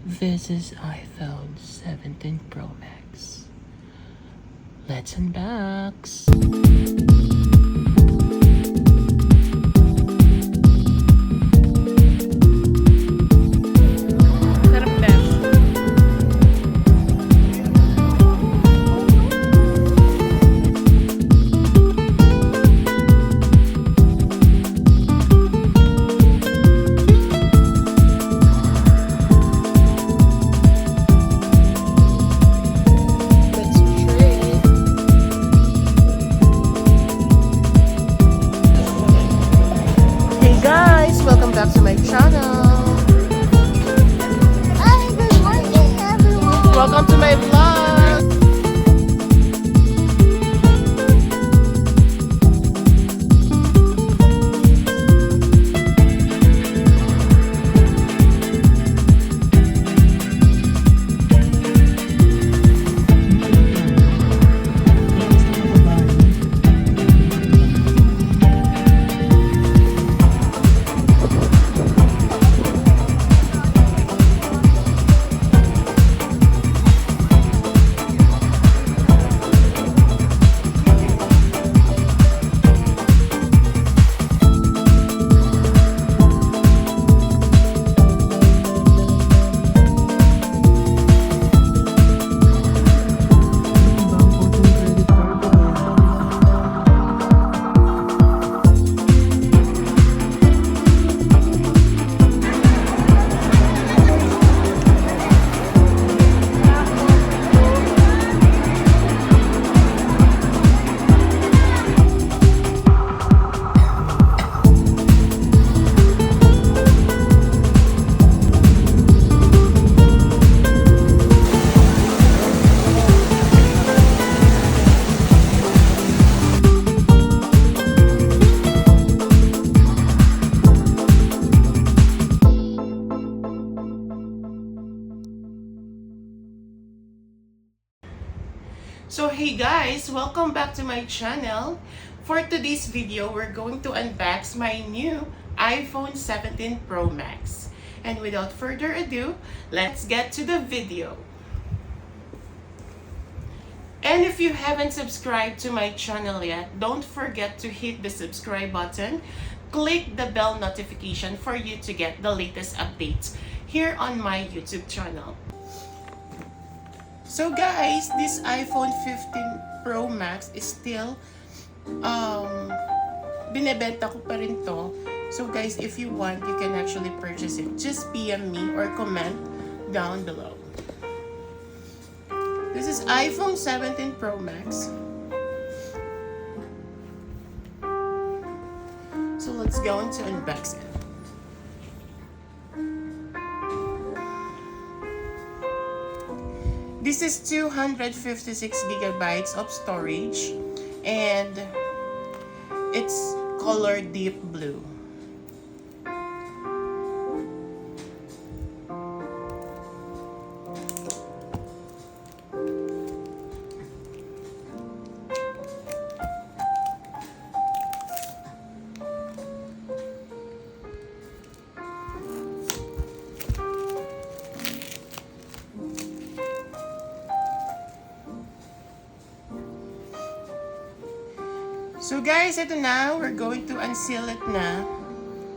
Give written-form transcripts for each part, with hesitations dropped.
This is iPhone 17 Pro Max. Let's unbox! Sarap besh. Let's try. Hey guys, welcome back to my channel. Hi, good morning, everyone. Welcome to my vlog. So hey guys, welcome back to my channel. For today's video, we're going to unbox my new iPhone 17 Pro Max. And without further ado, let's get to the video. And if you haven't subscribed to my channel yet, don't forget to hit the subscribe button. Click the bell notification for you to get the latest updates here on my YouTube channel. So guys, this iPhone 15 Pro Max is still binebenta ko pa rin to. So guys, if you want, you can actually purchase it. Just PM me or comment down below. This is iPhone 17 Pro Max. So let's go into unboxing. This is 256 gigabytes of storage and it's color deep blue. So guys, ito na. We're going to unseal it na.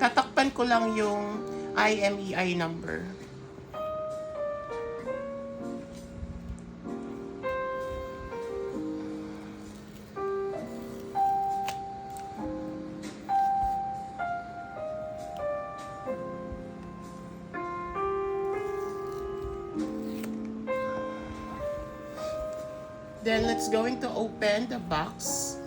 Tatakpan ko lang yung IMEI number. Then let's going to open the box.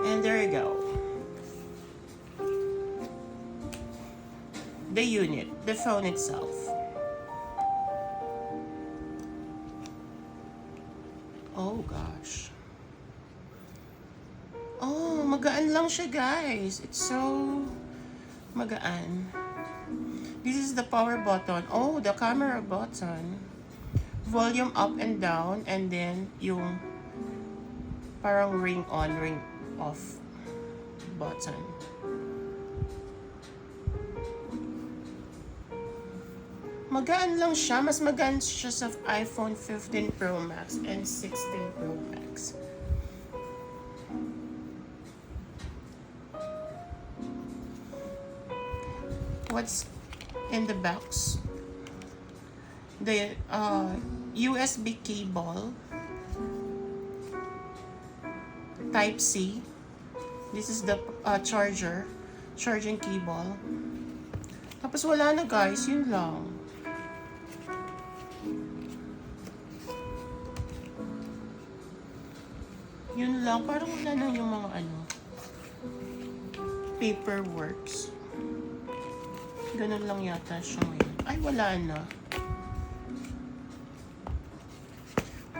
And there you go. The unit, the phone itself. Oh gosh. Oh, magaan lang siya guys. It's so magaan. This is the power button. Oh, the camera button. volume up and down, and then yung parang ring on, ring off button. Magaan lang siya. Mas magaan siya sa iPhone 15 Pro Max and 16 Pro Max. What's in the box? The USB cable, Type C. This is the charging cable. Tapos wala na guys, yun lang. Yun lang, parang wala na yung mga paperworks. Ganun lang yata siya ngayon. Ay, wala na.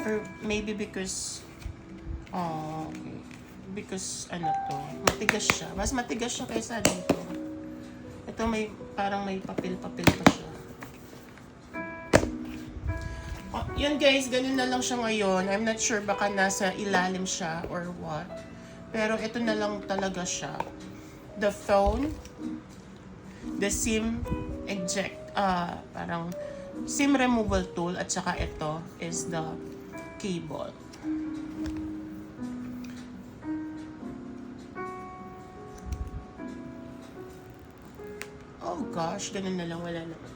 Or maybe because, okay. Because, matigas siya. Mas matigas siya kaysa dito. Ito parang may papel-papel pa siya. Yun guys, ganun na lang siya ngayon. I'm not sure baka nasa ilalim siya or what. Pero ito na lang talaga siya. The phone, the SIM eject, parang SIM removal tool, at saka ito is the cable. Oh gosh, ganun na lang, wala naman.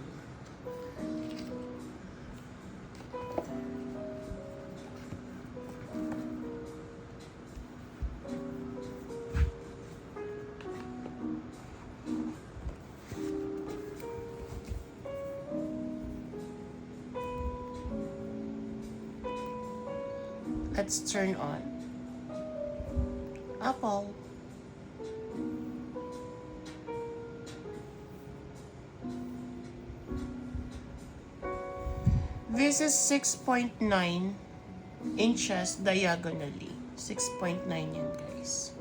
Let's turn on. Apple. This is 6.9 inches diagonally. 6.9 yan guys.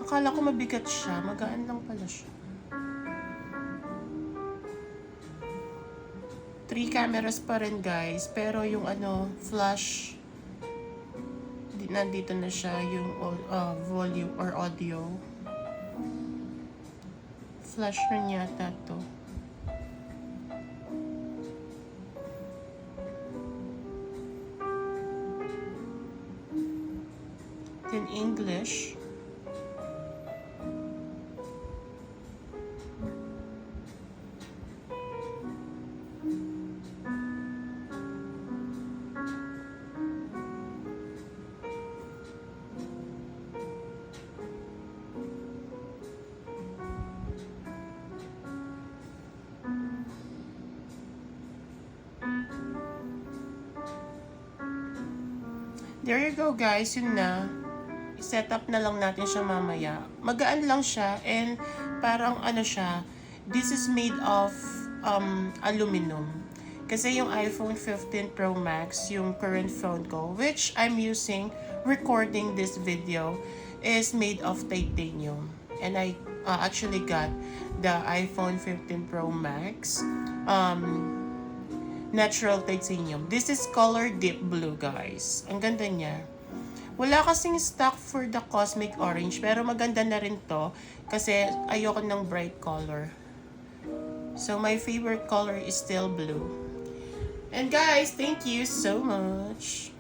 Akala ko mabigat siya. Magaan lang pala siya. 3 cameras pa rin guys. Pero yung flash, nandito na siya yung volume or audio. Flash rin yata to. Then English. There you go guys, yun na. I-set up na lang natin siya mamaya. Magaan lang siya and parang siya, this is made of aluminum. Kasi yung iPhone 15 Pro Max, yung current phone ko, which I'm using recording this video, is made of titanium. And I actually got the iPhone 15 Pro Max natural titanium. This is color deep blue guys. Ang ganda niya. Wala kasing stock for the cosmic orange, pero maganda na rin to kasi ayoko ng bright color. So my favorite color is still blue. And guys, thank you so much.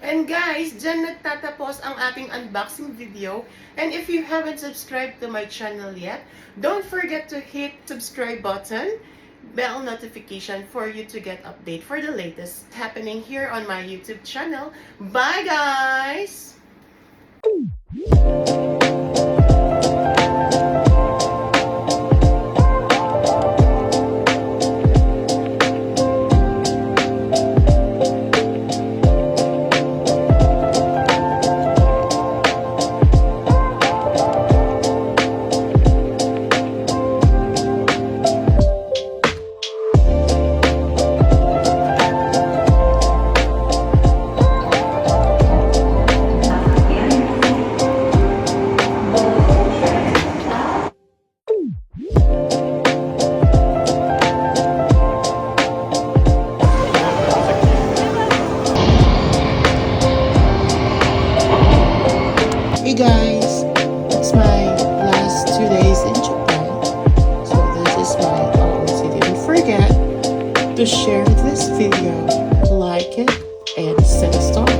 And guys, dyan nagtatapos ang ating unboxing video. And if you haven't subscribed to my channel yet, don't forget to hit subscribe button, bell notification for you to get update for the latest happening here on my YouTube channel. Bye guys! to share this video, like it, and send a star.